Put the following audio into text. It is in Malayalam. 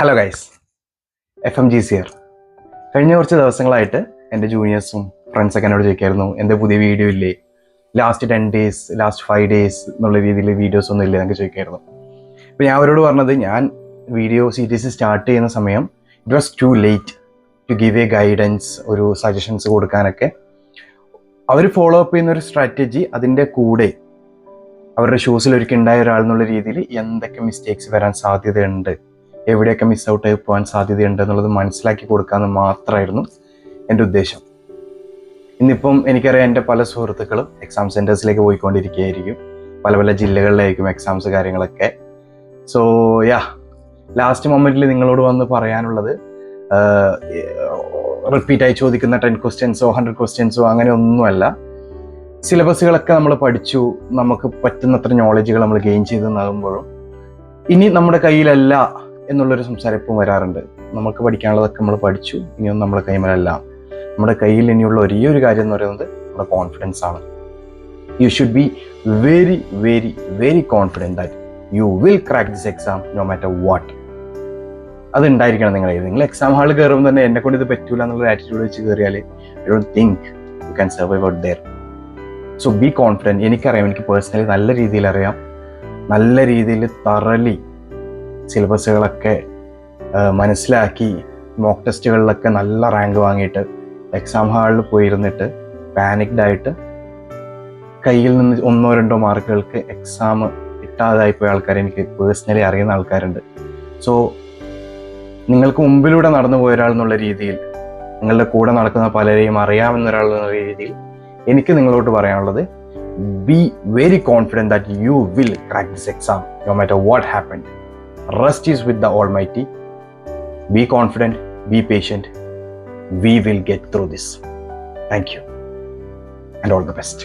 Hello guys, FMGCR. കഴിഞ്ഞ കുറച്ച് ദിവസങ്ങളായിട്ട് എൻ്റെ ജൂനിയേഴ്സും ഫ്രണ്ട്സൊക്കെ എന്നോട് ചോദിക്കായിരുന്നു, എൻ്റെ പുതിയ വീഡിയോ ഇല്ലേ, ലാസ്റ്റ് 10 days, ലാസ്റ്റ് 5 days എന്നുള്ള രീതിയിൽ വീഡിയോസ് ഒന്നും ഇല്ലേ എന്നൊക്കെ ചോദിക്കായിരുന്നു. അപ്പോൾ ഞാൻ അവരോട് പറഞ്ഞത്, ഞാൻ വീഡിയോ സീരീസ് സ്റ്റാർട്ട് ചെയ്യുന്ന സമയം it was too late to give a guidance, ഒരു സജഷൻസ് കൊടുക്കാനൊക്കെ. അവർ ഫോളോ അപ്പ് ചെയ്യുന്ന ഒരു സ്ട്രാറ്റജി, അതിൻ്റെ കൂടെ അവരുടെ ഷൂസിൽ ഒരിക്കൽ ഉണ്ടായ ഒരാൾ എന്നുള്ള രീതിയിൽ എന്തൊക്കെ മിസ്റ്റേക്സ് വരാൻ സാധ്യതയുണ്ട്, എവിടെയൊക്കെ മിസ് ഔട്ട് ആയി പോകാൻ സാധ്യതയുണ്ട് എന്നുള്ളത് മനസ്സിലാക്കി കൊടുക്കാമെന്ന് മാത്രമായിരുന്നു എൻ്റെ ഉദ്ദേശം. ഇന്നിപ്പം എനിക്കറിയാം, എൻ്റെ പല സുഹൃത്തുക്കളും എക്സാം സെൻറ്റേഴ്സിലേക്ക് പോയിക്കൊണ്ടിരിക്കുകയായിരിക്കും. പല പല ജില്ലകളിലായിരിക്കും എക്സാംസ് കാര്യങ്ങളൊക്കെ. സോ ലാസ്റ്റ് മൊമെൻറ്റിൽ നിങ്ങളോട് വന്ന് പറയാനുള്ളത്, റിപ്പീറ്റായി ചോദിക്കുന്ന 10 questions 100 questions അങ്ങനെ ഒന്നുമല്ല. സിലബസുകളൊക്കെ നമ്മൾ പഠിച്ചു, നമുക്ക് പറ്റുന്നത്ര നോളജുകൾ നമ്മൾ ഗെയിൻ ചെയ്തെന്നാകുമ്പോഴും ഇനി നമ്മുടെ കയ്യിലല്ല എന്നുള്ളൊരു സംസാരം ഇപ്പം വരാറുണ്ട്. നമുക്ക് പഠിക്കാനുള്ളതൊക്കെ നമ്മൾ പഠിച്ചു, ഇനിയൊന്നും നമ്മുടെ കൈമലല്ല. നമ്മുടെ കയ്യിൽ ഇനിയുള്ള ഒരേ ഒരു കാര്യം എന്ന് പറയുന്നത് നമ്മുടെ കോൺഫിഡൻസ് ആണ്. You should be very very very confident that you will crack this exam no matter what. അത് ഉണ്ടായിരിക്കണം നിങ്ങളെ. നിങ്ങൾ എക്സാം ഹാളിൽ കയറുമ്പോൾ തന്നെ എന്നെ കൊണ്ട് ഇത് പറ്റൂല എന്നുള്ള ആറ്റിറ്റ്യൂഡ് വെച്ച് കയറിയാൽ I don't think you can survive out there. So be confident. എനിക്കറിയാം, എനിക്ക് പേഴ്സണലി നല്ല രീതിയിൽ അറിയാം, നല്ല രീതിയിൽ തറലി സിലബസുകളൊക്കെ മനസ്സിലാക്കി മോക്ക് ടെസ്റ്റുകളിലൊക്കെ നല്ല റാങ്ക് വാങ്ങിയിട്ട് എക്സാം ഹാളിൽ പോയിരുന്നിട്ട് പാനിക്ഡ് കയ്യിൽ നിന്ന് 1-2 മാർക്കുകൾക്ക് എക്സാം കിട്ടാതായിപ്പോയ ആൾക്കാർ എനിക്ക് പേഴ്സണലി അറിയുന്ന ആൾക്കാരുണ്ട്. സോ നിങ്ങൾക്ക് മുമ്പിലൂടെ നടന്നു പോയ ഒരാൾ എന്നുള്ള രീതിയിൽ, നിങ്ങളുടെ കൂടെ നടക്കുന്ന പലരെയും അറിയാവുന്ന ഒരാൾ എന്നുള്ള രീതിയിൽ എനിക്ക് നിങ്ങളോട് പറയാനുള്ളത്, be very confident that you will crack this exam no matter what happened. Rest is with the Almighty. Be confident, be patient. We will get through this. Thank you and all the best.